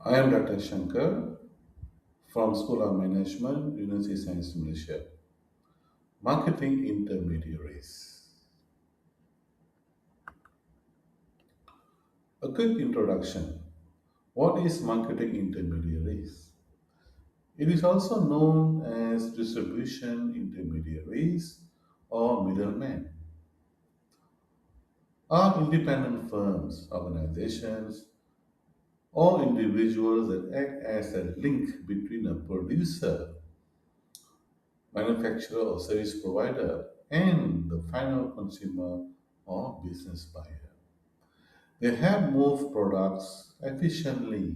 I am Dr. Shankar from School of Management, University of Science, Malaysia. Marketing intermediaries. A quick introduction. What is marketing intermediaries? It is also known as distribution intermediaries or middlemen, are independent firms, organizations, or individuals that act as a link between a producer, manufacturer, or service provider and the final consumer or business buyer. They have moved products efficiently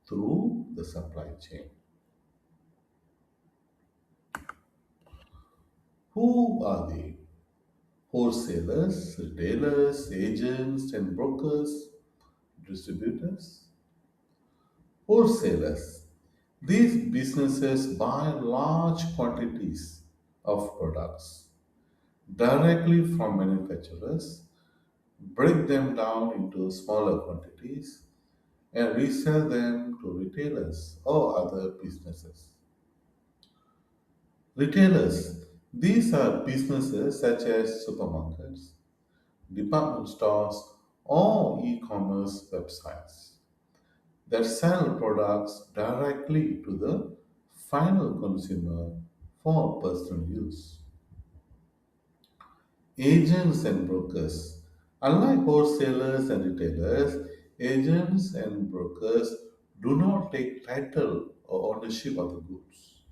through the supply chain. Who are they? Wholesalers, retailers, agents, and brokers, distributors. Wholesalers. These businesses buy large quantities of products directly from manufacturers, break them down into smaller quantities, and resell them to retailers or other businesses. Retailers. These are businesses such as supermarkets, department stores, or e commerce websites that sell products directly to the final consumer for personal use. Agents and brokers. Unlike wholesalers and retailers, agents and brokers do not take title or ownership of the goods.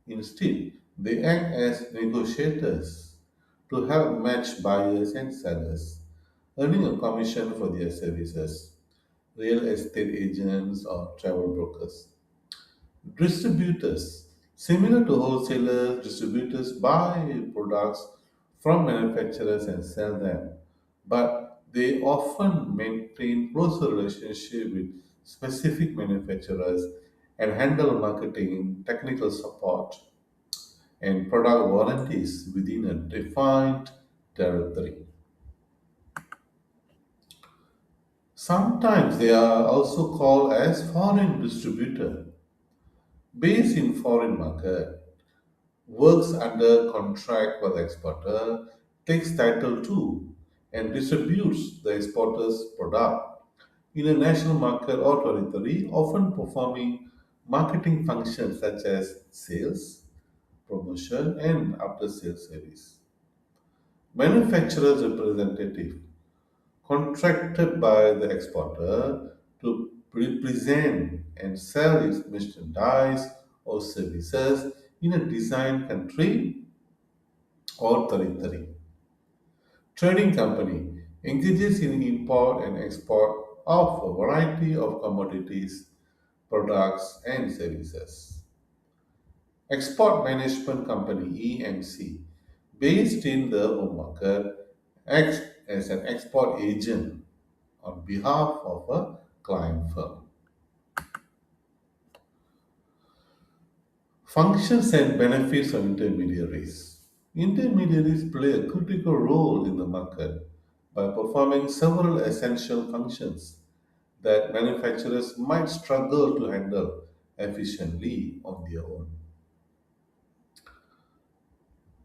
Instead, they act as negotiators to help match buyers and sellers, earning a commission for their services. Real estate agents or travel brokers. Distributors. Similar to wholesalers, distributors buy products from manufacturers and sell them, but they often maintain closer relationship with specific manufacturers and handle marketing, technical support, and product warranties within a defined territory. Sometimes they are also called as foreign distributor, based in foreign market, works under contract with the exporter, takes title to, and distributes the exporter's product in a national market or territory, often performing marketing functions such as sales, promotion, and after sales service. Manufacturer's representative contracted by the exporter to represent and sell its merchandise or services in a designed country or territory. Trading company engages in import and export of a variety of commodities, products, and services. Export Management Company EMC, based in the home market, acts as an export agent on behalf of a client firm. Functions and benefits of intermediaries. Intermediaries play a critical role in the market by performing several essential functions that manufacturers might struggle to handle efficiently on their own.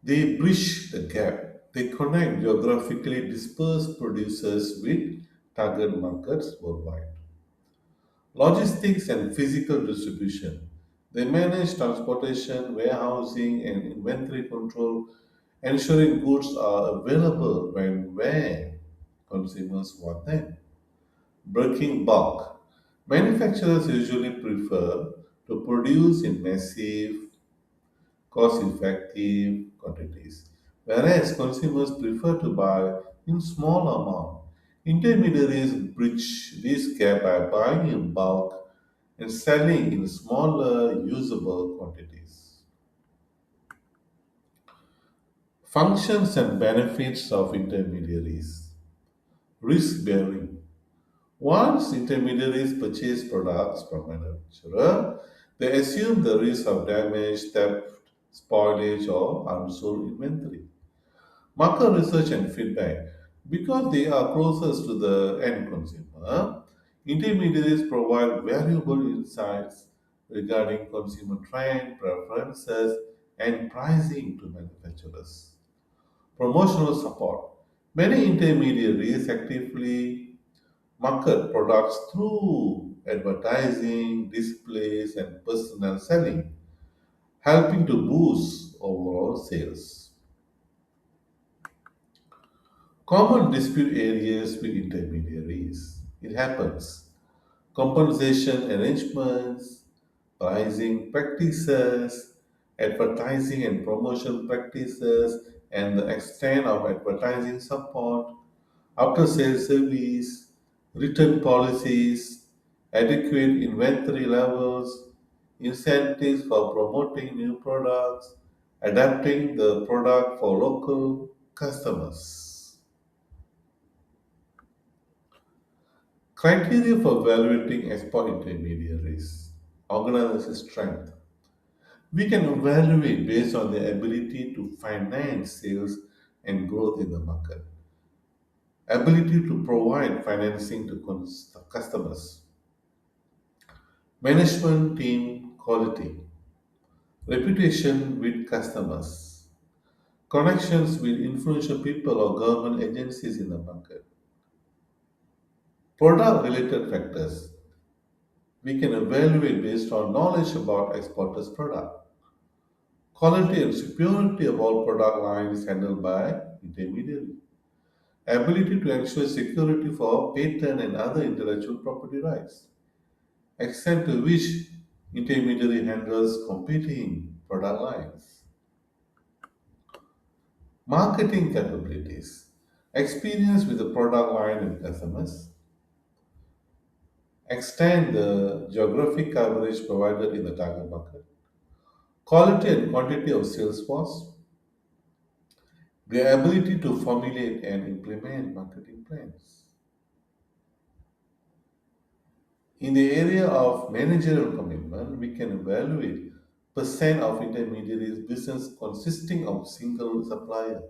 They bridge the gap. They connect geographically dispersed producers with target markets worldwide. Logistics and physical distribution. They manage transportation, warehousing, and inventory control, ensuring goods are available when where consumers want them. Breaking bulk. Manufacturers usually prefer to produce in massive, cost effective quantities, whereas consumers prefer to buy in small amount. Intermediaries bridge this gap by buying in bulk and selling in smaller, usable quantities. Functions and benefits of intermediaries. Risk bearing. Once intermediaries purchase products from manufacturer, they assume the risk of damage, theft, spoilage, or unsold inventory. Market research and feedback. Because they are closest to the end consumer, Intermediaries provide valuable insights regarding consumer trend, preferences, and pricing to manufacturers. Promotional support. Many intermediaries actively market products through advertising, displays, and personal selling, helping to boost overall sales. Common dispute areas with intermediaries. It happens. Compensation arrangements, pricing practices, advertising and promotion practices, and the extent of advertising support, after sales service, return policies, adequate inventory levels, incentives for promoting new products, adapting the product for local customers. Criteria for evaluating export intermediaries. Organization strength. We can evaluate based on their ability to finance sales and growth in the market, ability to provide financing to customers, management team quality, reputation with customers, connections with influential people or government agencies in the market, product related factors. We can evaluate based on knowledge about exporters' product, quality and security of all product lines handled by intermediary, ability to ensure security for patent and other intellectual property rights, extent to which intermediary handles competing product lines, marketing capabilities, experience with the product line and customers, extend the geographic coverage provided in the target market, quality and quantity of sales force, the ability to formulate and implement marketing plans. In the area of managerial commitment, we can evaluate percent of intermediaries business consisting of single supplier,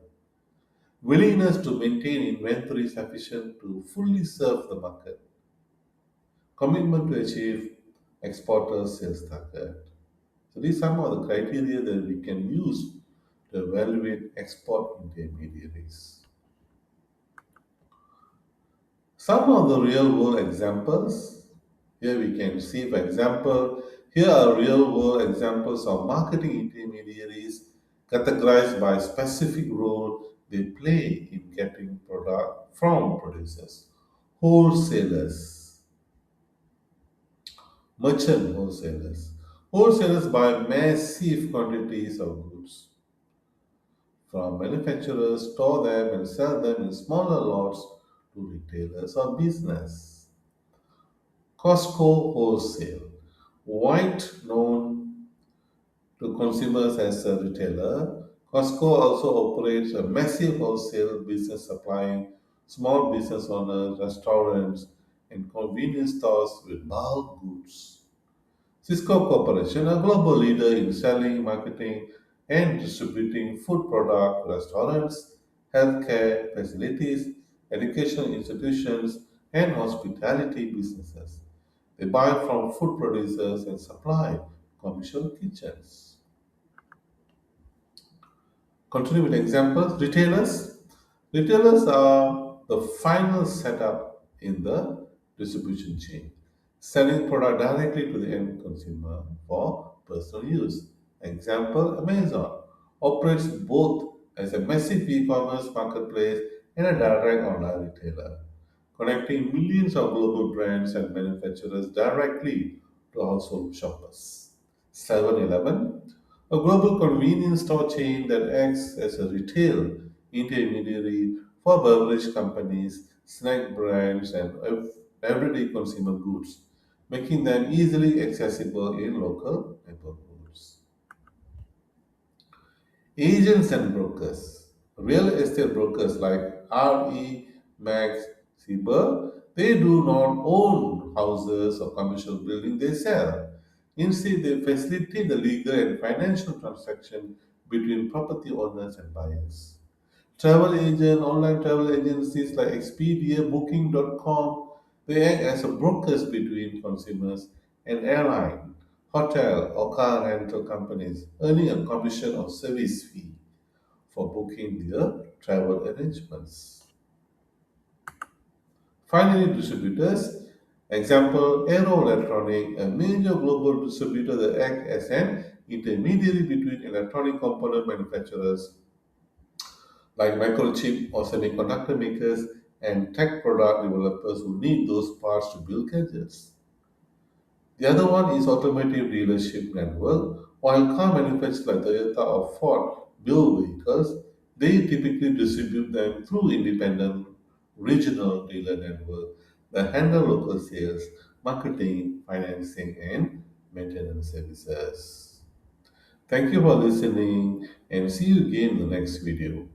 willingness to maintain inventory sufficient to fully serve the market, commitment to achieve exporter sales target. So these are some of the criteria that we can use to evaluate export intermediaries. Some of the real world examples, here we can see, for example, here are real world examples of marketing intermediaries categorized by specific role they play in getting product from producers. Wholesalers, merchant wholesalers. Wholesalers buy massive quantities of goods from manufacturers, store them and sell them in smaller lots to retailers or business. Costco Wholesale, white known to consumers as a retailer, Costco also operates a massive wholesale business supplying small business owners, restaurants, and convenience stores with bulk goods. Cisco Corporation, a global leader in selling, marketing, and distributing food products to restaurants, healthcare facilities, educational institutions, and hospitality businesses. They buy from food producers and supply commercial kitchens. Continue with examples. Retailers. Retailers are the final setup in the distribution chain, selling product directly to the end consumer for personal use. Example, Amazon operates both as a massive e-commerce marketplace and a direct online retailer, connecting millions of global brands and manufacturers directly to household shoppers. 7-Eleven, a global convenience store chain that acts as a retail intermediary for beverage companies, snack brands, and everyday consumer goods, making them easily accessible in local neighborhoods. Agents and brokers, real estate brokers like RE Max Sieber, they do not own houses or commercial buildings they sell. Instead, they facilitate the legal and financial transaction between property owners and buyers. Travel agent, online travel agencies like Expedia, Booking.com, They act as a brokers between consumers and airline, hotel, or car rental companies, earning a commission or service fee for booking their travel arrangements. Finally, distributors. Example, Aero Electronic, a major global distributor that acts as an intermediary between electronic component manufacturers like microchip or semiconductor makers and tech product developers who need those parts to build gadgets. The other one is automotive dealership network. While car manufacturers like Toyota or Ford build vehicles, they typically distribute them through independent regional dealer network that handle local sales, marketing, financing, and maintenance services. Thank you for listening and see you again in the next video.